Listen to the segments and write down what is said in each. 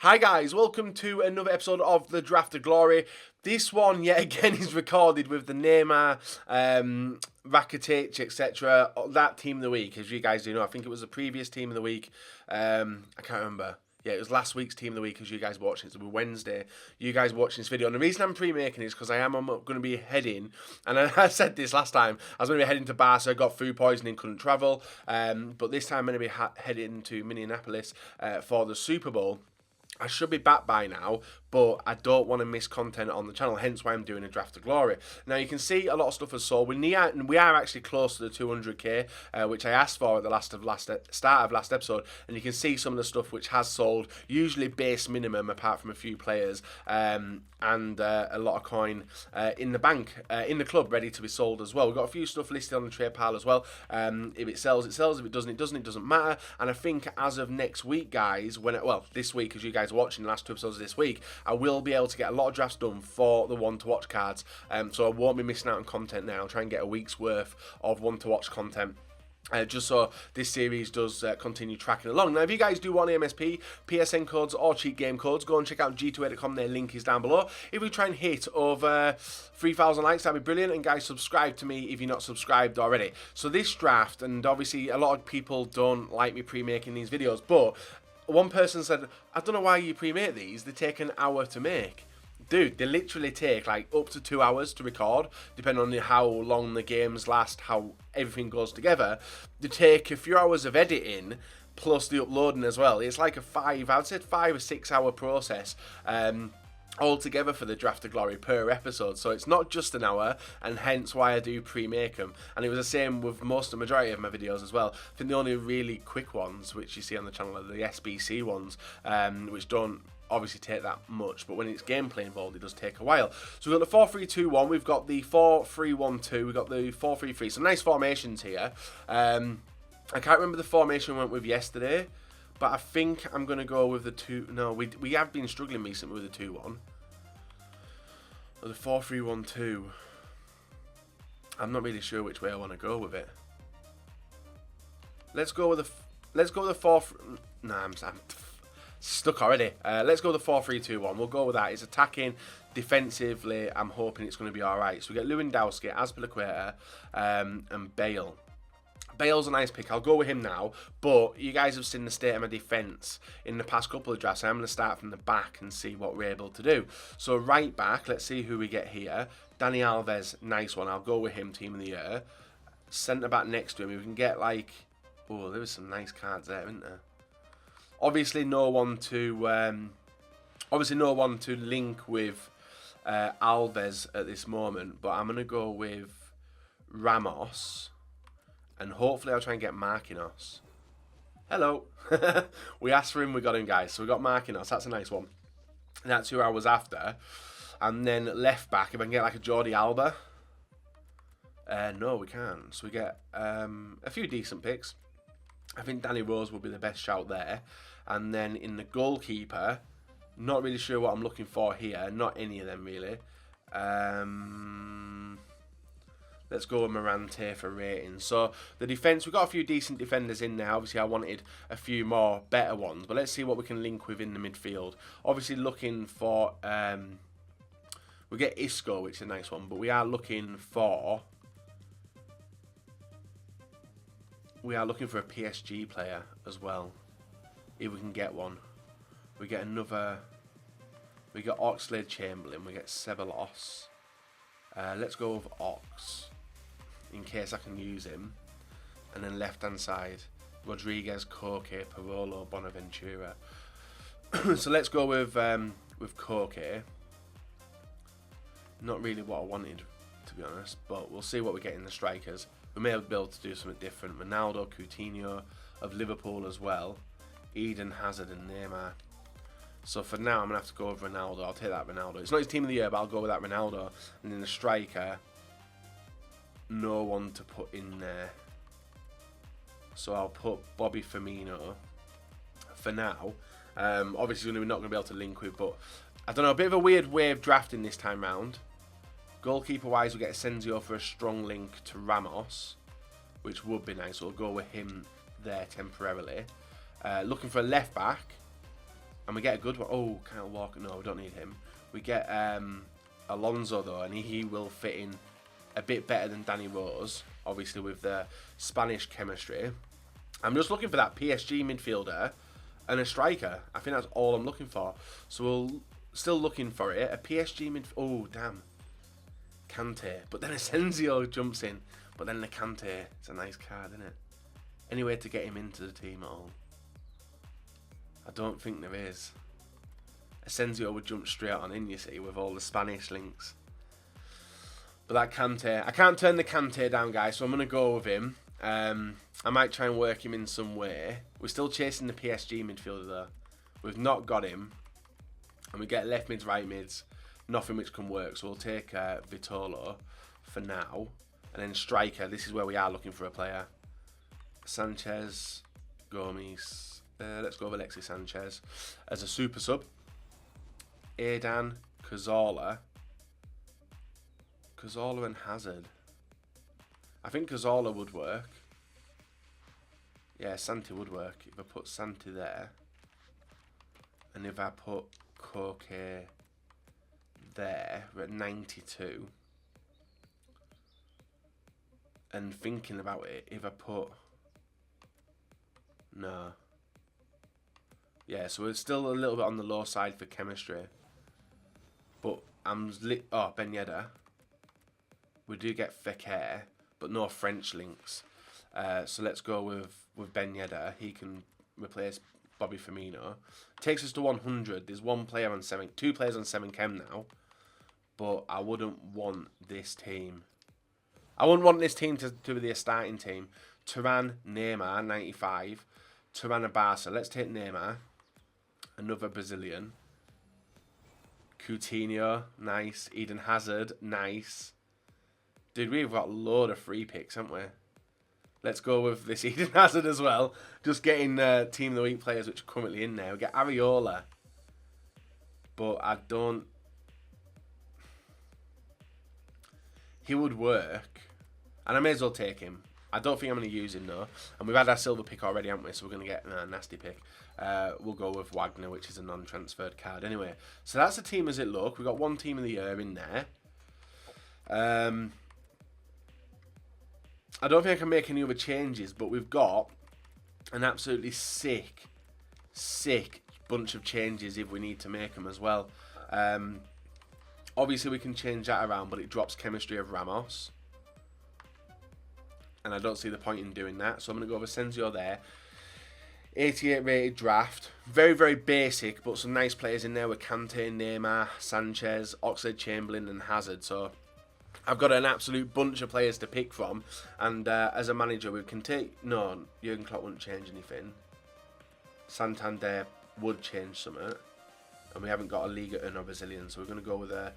Hi guys, welcome to another episode of the Draft of Glory. This one, yet again, is recorded with the Neymar, Rakitic, etc. That team of the week, as you guys do know. I think it was the previous team of the week. I can't remember. Yeah, it was last week's team of the week as you guys watching it. So it was Wednesday, you guys watching this video. And the reason I'm pre-making it is because I'm going to be heading, and I said this last time, I was going to be heading to Barca, I got food poisoning, couldn't travel. But this time I'm going to be heading to Minneapolis for the Super Bowl. I should be back by now, but I don't want to miss content on the channel, hence why I'm doing a Draft of Glory. Now, you can see a lot of stuff has sold. We are actually close to the 200k, which I asked for at the start of last episode, and you can see some of the stuff which has sold, usually base minimum, apart from a few players, and a lot of coin in the bank, in the club, ready to be sold as well. We've got a few stuff listed on the trade pile as well. If it sells, it sells. If it doesn't, it doesn't. It doesn't matter. And I think as of next week, guys, this week, as you guys are watching the last 2 episodes of this week, I will be able to get a lot of drafts done for the one to watch cards. So I won't be missing out on content now. I'll try and get a week's worth of one to watch content. Just so this series does continue tracking along. Now, if you guys do want MSP, PSN codes, or cheat game codes, go and check out g2a.com. Their link is down below. If we try and hit over 3,000 likes, that'd be brilliant. And guys, subscribe to me if you're not subscribed already. So this draft, and obviously a lot of people don't like me pre-making these videos, but one person said, I don't know why you pre-make these. They take an hour to make. Dude, they literally take like up to 2 hours to record, depending on how long the games last, how everything goes together. They take a few hours of editing plus the uploading as well. It's like a 5 or 6 hour process altogether for the Draft of Glory per episode. So it's not just an hour, and hence why I do pre-make them. And it was the same with the majority of my videos as well. I think the only really quick ones which you see on the channel are the SBC ones, which don't obviously take that much, but when it's gameplay involved, it does take a while. So we've got the 4-3-2-1, we've got the 4-3-1-2, we've got the 4-3-3. Some nice formations here. I can't remember the formation we went with yesterday, but I think I'm going to go with the 2... No, we have been struggling recently with the 2-1. Or the 4-3-1-2. I'm not really sure which way I want to go with it. Let's go with the 4... Nah, I'm stuck already. Let's go with the 4-3-2-1. We'll go with that. It's attacking. Defensively, I'm hoping it's going to be alright. So we get Lewandowski, Azpilicueta, and Bale. Bale's a nice pick. I'll go with him now. But you guys have seen the state of my defence in the past couple of drafts. I'm going to start from the back and see what we're able to do. So right back, let's see who we get here. Dani Alves, nice one. I'll go with him, team of the year. Centre back next to him. We can get like... Oh, there was some nice cards there, isn't there? Obviously, no one to link with Alves at this moment, but I'm gonna go with Ramos, and hopefully I'll try and get Marquinhos. Hello, we asked for him, we got him, guys. So we got Marquinhos. That's a nice one. And that's 2 hours after, and then left back. If I can get like a Jordi Alba, no, we can't. So we get a few decent picks. I think Danny Rose will be the best shout there. And then in the goalkeeper, not really sure what I'm looking for here. Not any of them, really. Let's go with Morante for rating. So the defence, we've got a few decent defenders in there. Obviously, I wanted a few more better ones. But let's see what we can link with in the midfield. Obviously, looking for... we get Isco, which is a nice one. But we are looking for... We are looking for a PSG player as well. If we can get one. We get another... We got Oxlade-Chamberlain. We get Ceballos. Let's go with Ox. In case I can use him. And then left-hand side. Rodriguez, Koke, Parolo, Bonaventura. So let's go with Koke. Not really what I wanted, to be honest. But we'll see what we get in the strikers. We may be able to do something different. Ronaldo, Coutinho of Liverpool as well. Eden Hazard and Neymar. So for now, I'm going to have to go with Ronaldo. I'll take that Ronaldo. It's not his team of the year, but I'll go with that Ronaldo. And then the striker, no one to put in there. So I'll put Bobby Firmino for now. Obviously, we're not going to be able to link with, but I don't know, a bit of a weird way of drafting this time round. Goalkeeper-wise, we get Asensio for a strong link to Ramos, which would be nice. So we'll go with him there temporarily. Looking for a left-back. And we get a good one. Oh, Kyle Walker. No, we don't need him. We get Alonso, though, and he will fit in a bit better than Danny Rose, obviously, with the Spanish chemistry. I'm just looking for that PSG midfielder and a striker. I think that's all I'm looking for. So we're still looking for it. A PSG midfielder. Oh, damn. Kante. But then Asensio jumps in. But then the Kante. It's a nice card, isn't it? Any way to get him into the team at all? I don't think there is. Asensio would jump straight on in, you see, with all the Spanish links. But that Kante, I can't turn the Kante down, guys, so I'm going to go with him. I might try and work him in some way. We're still chasing the PSG midfielder, though. We've not got him. And we get left mids, right mids. Nothing which can work, so we'll take Vitolo for now. And then striker, this is where we are looking for a player. Sanchez, Gomes. Let's go with Alexis Sanchez as a super sub. Aidan, Cazorla and Hazard. I think Cazorla would work. Yeah, Santi would work. If I put Santi there. And if I put Koke there, we're at 92. And thinking about it, if I put... No. Yeah, so we're still a little bit on the low side for chemistry. But oh, Ben Yedder. We do get Fekir, but no French links. So let's go with Ben Yedder. He can replace Bobby Firmino. Takes us to 100. There's two players on 7 chem now. But I wouldn't want this team. I wouldn't want this team to be the starting team. Turan, Neymar, 95. Turan and Barca. Let's take Neymar. Another Brazilian. Coutinho, nice. Eden Hazard, nice. Dude, we've got a load of free picks, haven't we? Let's go with this Eden Hazard as well. Just getting Team of the Week players which are currently in there. We get Areola. But I don't... He would work. And I may as well take him. I don't think I'm going to use him, though. And we've had our silver pick already, haven't we? So we're going to get a nasty pick. We'll go with Wagner, which is a non-transferred card. Anyway, so that's the team as it look. We've got one team of the year in there. I don't think I can make any other changes, but we've got an absolutely sick bunch of changes if we need to make them as well. Obviously, we can change that around, but it drops chemistry of Ramos. And I don't see the point in doing that. So I'm going to go with Asensio there. 88 rated draft. Very, very basic, but some nice players in there with Kante, Neymar, Sanchez, Oxlade-Chamberlain and Hazard. So I've got an absolute bunch of players to pick from. And as a manager, we can take... No, Jurgen Klopp wouldn't change anything. Santander would change something. And we haven't got a Liga or Brazilian. So we're going to go with a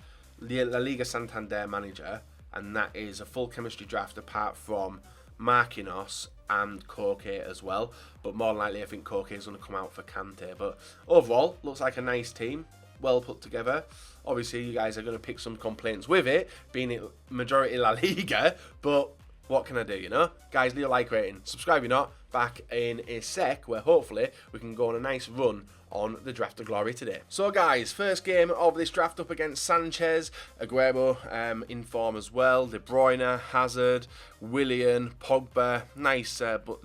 Liga Santander manager. And that is a full chemistry draft apart from Marquinhos and Koke as well. But more than likely, I think Koke is going to come out for Kante. But overall, looks like a nice team. Well put together. Obviously, you guys are going to pick some complaints with it, being it majority La Liga. But what can I do, you know? Guys, leave a like rating. Subscribe if you're not. Back in a sec, where hopefully we can go on a nice run on the Draft of Glory today. So guys, first game of this draft up against Sanchez, Aguero in form as well, De Bruyne, Hazard, Willian, Pogba, nice but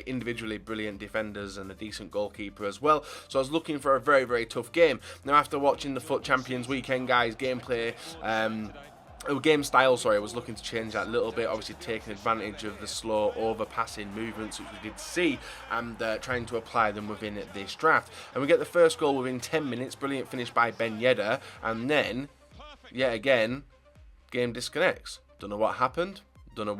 individually brilliant defenders and a decent goalkeeper as well. So I was looking for a very, very tough game. Now after watching the FUT Champions weekend, guys, gameplay, game style, sorry, I was looking to change that a little bit, obviously taking advantage of the slow overpassing movements which we did see and trying to apply them within this draft. And we get the first goal within 10 minutes, brilliant finish by Ben Yedder, and then, yet again, game disconnects. Don't know what happened, don't know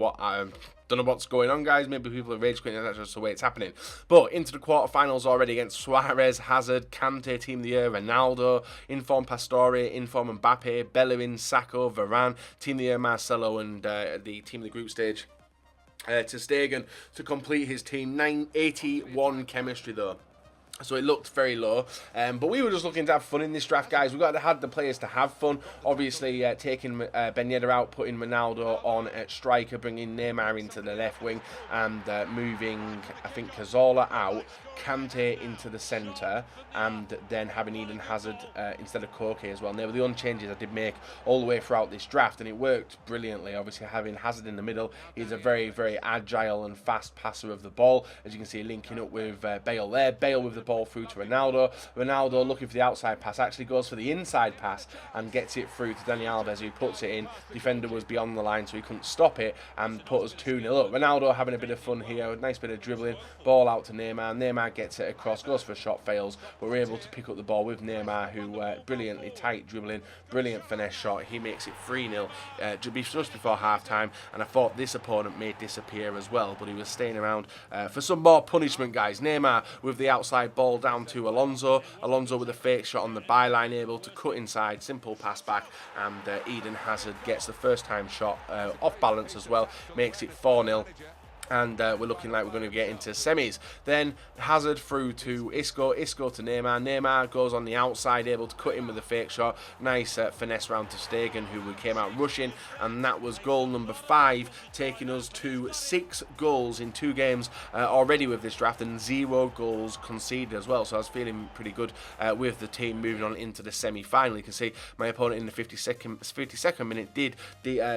what's going on, guys. Maybe people are rage quitting, that's just the way it's happening. But into the quarterfinals already against Suarez, Hazard, Kante, Team of the Year, Ronaldo, Inform Pastore, Inform Mbappe, Bellerin, Sacco, Varane, Team of the Year, Marcelo, and the Team of the Group stage, ter Stegen, to complete his team. 981 chemistry, though. So it looked very low, but we were just looking to have fun in this draft, guys. We've got to have the players to have fun. Obviously, taking Ben Yedder out, putting Ronaldo on at striker, bringing Neymar into the left wing, and moving, I think, Cazorla out, Kante into the centre, and then having Eden Hazard instead of Koke as well. And they were the only changes I did make all the way throughout this draft, and it worked brilliantly. Obviously, having Hazard in the middle, he's a very, very agile and fast passer of the ball. As you can see, linking up with Bale there. Bale with the ball through to Ronaldo. Ronaldo looking for the outside pass, actually goes for the inside pass and gets it through to Dani Alves, who puts it in. Defender was beyond the line, so he couldn't stop it, and put us 2-0 up. Ronaldo having a bit of fun here, a nice bit of dribbling, ball out to Neymar. Neymar gets it across, goes for a shot, fails, but we're able to pick up the ball with Neymar, who brilliantly tight dribbling, brilliant finesse shot. He makes it 3-0 just before half time, and I thought this opponent may disappear as well, but he was staying around for some more punishment, guys. Neymar with the outside ball down to Alonso. Alonso with a fake shot on the byline, able to cut inside, simple pass back, and Eden Hazard gets the first time shot off balance as well, makes it 4-0. And we're looking like we're going to get into semis. Then Hazard through to Isco, Isco to Neymar. Neymar goes on the outside, able to cut in with a fake shot. Nice finesse round to Stegen, who came out rushing, and that was goal number 5, taking us to 6 goals in 2 games already with this draft, and 0 goals conceded as well. So I was feeling pretty good with the team moving on into the semi-final. You can see my opponent in the 52nd minute did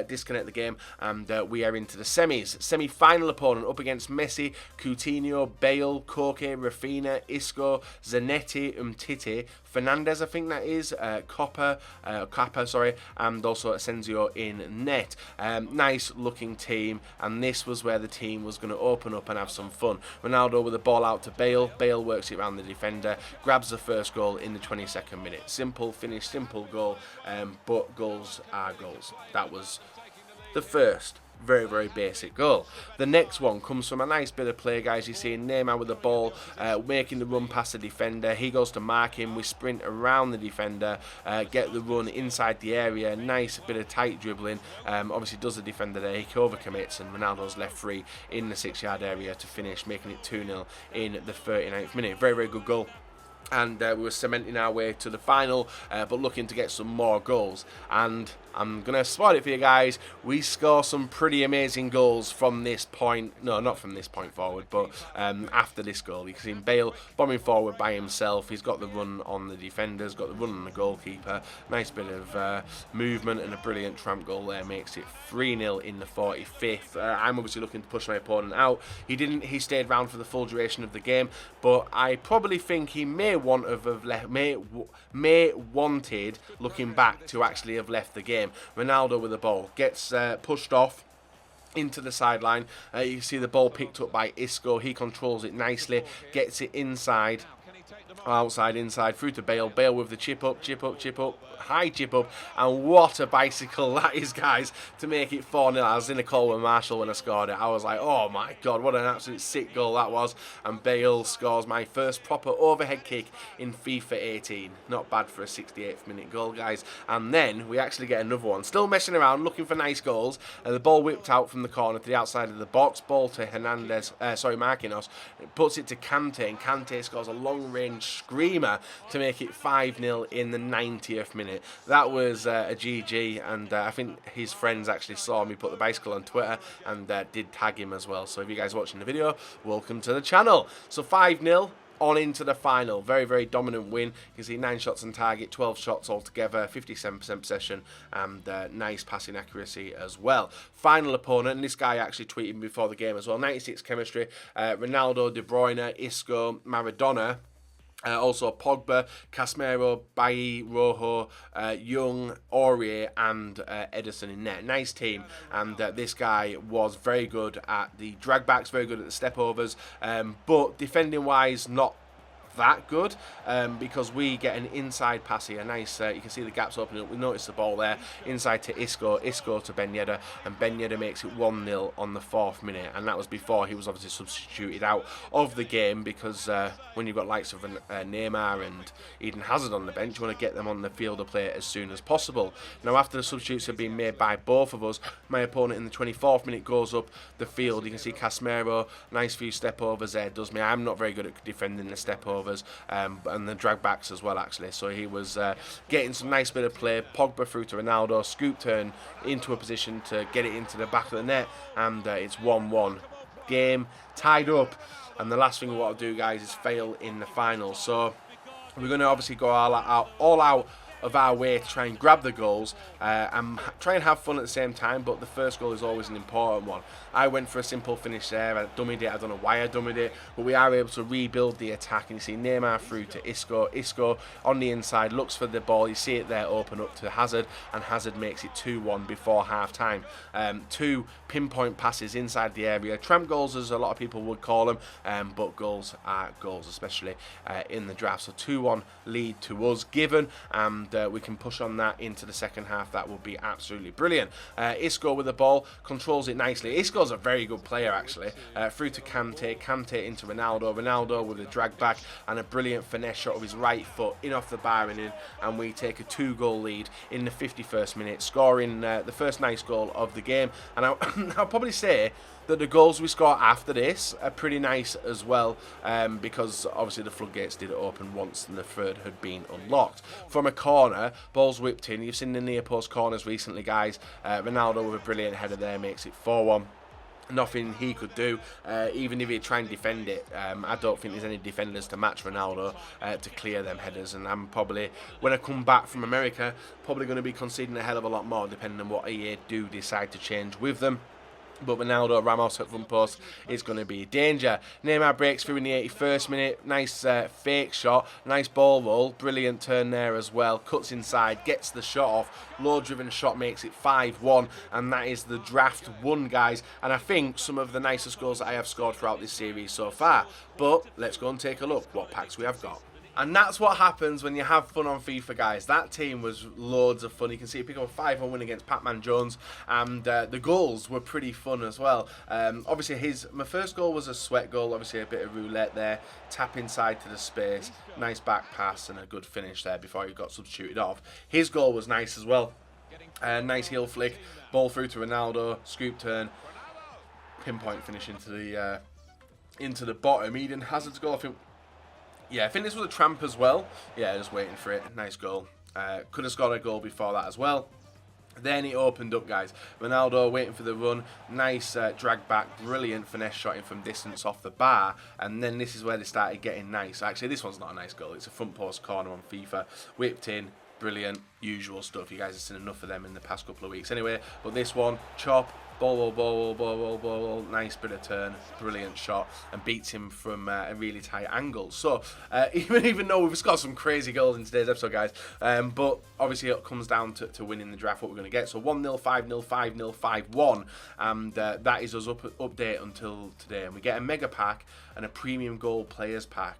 disconnect the game, and we are into the semis. Semi-final opponent up against Messi, Coutinho, Bale, Koke, Rafinha, Isco, Zanetti, Umtiti, Fernandez, I think that is, Kappa, and also Asensio in net. Nice looking team, and this was where the team was going to open up and have some fun. Ronaldo with the ball out to Bale. Bale works it around the defender, grabs the first goal in the 22nd minute. Simple finish, simple goal, but goals are goals. That was the first very, very basic goal. The next one comes from a nice bit of play, guys. You see Neymar with the ball, making the run past the defender. He goes to mark him. We sprint around the defender, get the run inside the area. Nice bit of tight dribbling. Obviously does the defender there. He overcommits, and Ronaldo's left free in the 6-yard area to finish, making it 2-0 in the 39th minute. Very, very good goal. And we were cementing our way to the final, but looking to get some more goals. And I'm going to spoil it for you guys. We score some pretty amazing goals from this point. No, not from this point forward, but after this goal. You can see Bale bombing forward by himself. He's got the run on the defenders, got the run on the goalkeeper. Nice bit of movement, and a brilliant tramp goal there makes it 3-0 in the 45th. I'm obviously looking to push my opponent out. He didn't. He stayed around for the full duration of the game, but I probably think he may wanted, looking back, to actually have left the game. Ronaldo with the ball gets pushed off into the sideline. You can see the ball picked up by Isco. He controls it nicely, gets it inside, outside, inside, through to Bale. Bale with the chip up, high chip up, and what a bicycle that is, guys, to make it 4-0. I was in a call with Marshall when I scored it. I was like, oh my god, what an absolute sick goal that was. And Bale scores my first proper overhead kick in FIFA 18. Not bad for a 68th minute goal, guys. And then we actually get another one. Still messing around, looking for nice goals. The ball whipped out from the corner to the outside of the box. Ball to Marquinhos. It puts it to Kante, and Kante scores a long-range screamer to make it 5-0 in the 90th minute. That was a GG, and I think his friends actually saw me put the bicycle on Twitter and did tag him as well. So if you guys are watching the video, welcome to the channel. So 5-0 on into the final. Very, very dominant win. You can see 9 shots on target, 12 shots altogether, 57% possession, and nice passing accuracy as well. Final opponent, and this guy actually tweeted me before the game as well. 96 chemistry. Ronaldo, De Bruyne, Isco, Maradona. Also Pogba, Casemiro, Bailly, Rojo, Young, Aurier, and Ederson in net. Nice team, and this guy was very good at the dragbacks, very good at the stepovers, but defending wise not that good, because we get an inside pass here. Nice, you can see the gaps opening up. We notice the ball there inside to Isco to Ben Yedder, and Ben Yedder makes it 1-0 on the 4th minute, and that was before he was obviously substituted out of the game, because when you've got likes of Neymar and Eden Hazard on the bench, you want to get them on the field of play as soon as possible. Now, after the substitutes have been made by both of us, my opponent in the 24th minute goes up the field. You can see Casemiro, nice few step overs there, does me. I'm not very good at defending the step overs, and the drag backs as well, actually. So he was getting some nice bit of play. Pogba through to Ronaldo, scoop turn into a position to get it into the back of the net, and it's 1-1. game, tied up. And the last thing we want to do, guys, is fail in the final. So we're going to obviously go all out of our way to try and grab the goals and try and have fun at the same time, but the first goal is always an important one. I went for a simple finish there. I dummied it. I don't know why I dummied it, but we are able to rebuild the attack, and you see Neymar through to Isco. Isco on the inside looks for the ball. You see it there open up to Hazard, and Hazard makes it 2-1 before half time. 2 pinpoint passes inside the area. Tramp goals, as a lot of people would call them, but goals are goals, especially in the draft. So 2-1 lead to us given, and we can push on that into the second half. That would be absolutely brilliant. Isco with the ball, controls it nicely. Isco's a very good player, actually. Through to Kante, Kante into Ronaldo, Ronaldo with a drag back and a brilliant finesse shot of his right foot in off the bar and in, and we take a 2-goal lead in the 51st minute, scoring the first nice goal of the game. And I'll probably say that the goals we score after this are pretty nice as well, because obviously the floodgates did open once and the third had been unlocked. From a corner, ball's whipped in. You've seen the near post corners recently, guys. Ronaldo with a brilliant header there makes it 4-1. Nothing he could do, even if he'd try and defend it. I don't think there's any defenders to match Ronaldo to clear them headers, and I'm probably, when I come back from America, probably going to be conceding a hell of a lot more depending on what EA do decide to change with them. But Ronaldo, Ramos at front post is going to be danger. Neymar breaks through in the 81st minute. Nice fake shot. Nice ball roll. Brilliant turn there as well. Cuts inside. Gets the shot off. Low-driven shot makes it 5-1. And that is the draft won, guys. And I think some of the nicest goals that I have scored throughout this series so far. But let's go and take a look what packs we have got. And that's what happens when you have fun on FIFA, guys. That team was loads of fun. You can see pick up a 5-1 win against Pac-Man Jones, and the goals were pretty fun as well. Obviously, my first goal was a sweat goal. Obviously, a bit of roulette there. Tap inside to the space. Nice back pass and a good finish there before he got substituted off. His goal was nice as well. Nice heel flick. Ball through to Ronaldo. Scoop turn. Pinpoint finish into the bottom. Eden Hazard's goal, I think this was a tramp as well. Yeah, just waiting for it. Nice goal. Could have scored a goal before that as well. Then it opened up, guys. Ronaldo waiting for the run. Nice drag back. Brilliant finesse shotting from distance off the bar. And then this is where they started getting nice. Actually, this one's not a nice goal. It's a front post corner on FIFA. Whipped in. Brilliant. Usual stuff. You guys have seen enough of them in the past couple of weeks. Anyway, but this one, chop. Ball, nice bit of turn, brilliant shot, and beats him from a really tight angle. So, even though we've got some crazy goals in today's episode, guys, but obviously it comes down to winning the draft, what we're going to get. So 1-0, 5-0, 5-0, 5-1, and that is us update until today. And we get a mega pack and a premium gold players pack.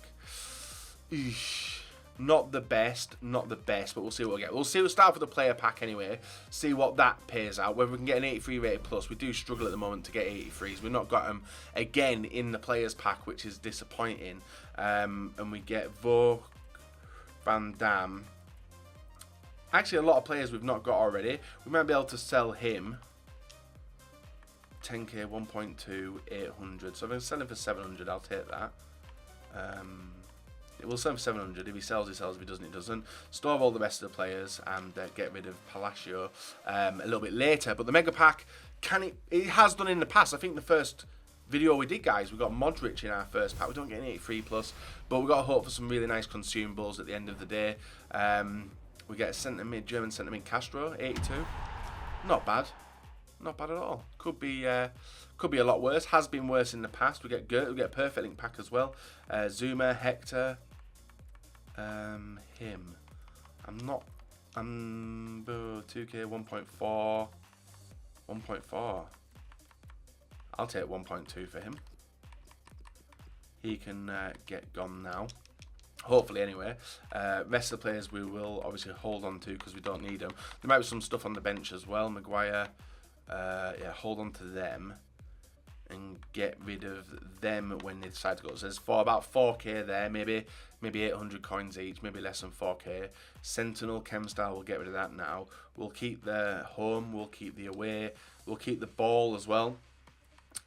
Eesh. Not the best, but we'll see what we get. We'll start with the player pack anyway, see what that pays out, whether we can get an 83 rated plus. We do struggle at the moment to get 83s. We've not got them again in the players pack, which is disappointing. And we get Vogue, Van Damme. Actually, a lot of players we've not got already. We might be able to sell him. 10k, 1.2, 800. So if I can sell him for 700, I'll take that. We'll sell him for 700. If he sells, he sells. If he doesn't, he doesn't. Store all the rest of the players and get rid of Palacio a little bit later. But the Mega Pack, it has done in the past. I think the first video we did, guys, we got Modric in our first pack. We don't get an 83 plus, but we've got to hope for some really nice consumables at the end of the day. We get a centre-mid, German centre-mid Castro, 82. Not bad. Not bad at all. Could be a lot worse. Has been worse in the past. We get Gert. We get a perfect link pack as well. Zuma, Hector. Him. I'm 2k, 1.4. 1.4. I'll take 1.2 for him. He can get gone now. Hopefully, anyway. Rest of the players we will obviously hold on to because we don't need them. There might be some stuff on the bench as well. Maguire. Hold on to them and get rid of them when they decide to go. So there's about 4k there, maybe 800 coins each, maybe less than 4k. Sentinel, Chemstar, we'll get rid of that now. We'll keep the home, we'll keep the away, we'll keep the ball as well,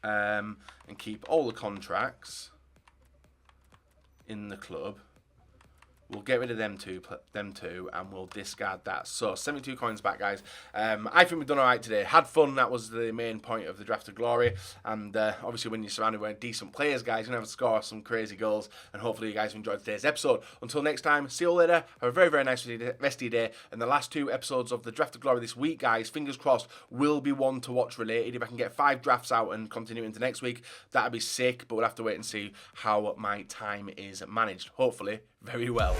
and keep all the contracts in the club. We'll get rid of them two, and we'll discard that. So 72 coins back, guys. I think we've done all right today. Had fun. That was the main point of the Draft of Glory. And obviously, when you're surrounded by decent players, guys, you're going to have to score some crazy goals. And hopefully, you guys have enjoyed today's episode. Until next time, see you all later. Have a very, very nice rest of your day. And the last 2 episodes of the Draft of Glory this week, guys, fingers crossed, will be one to watch related. If I can get 5 drafts out and continue into next week, that'd be sick. But we'll have to wait and see how my time is managed. Hopefully, very well.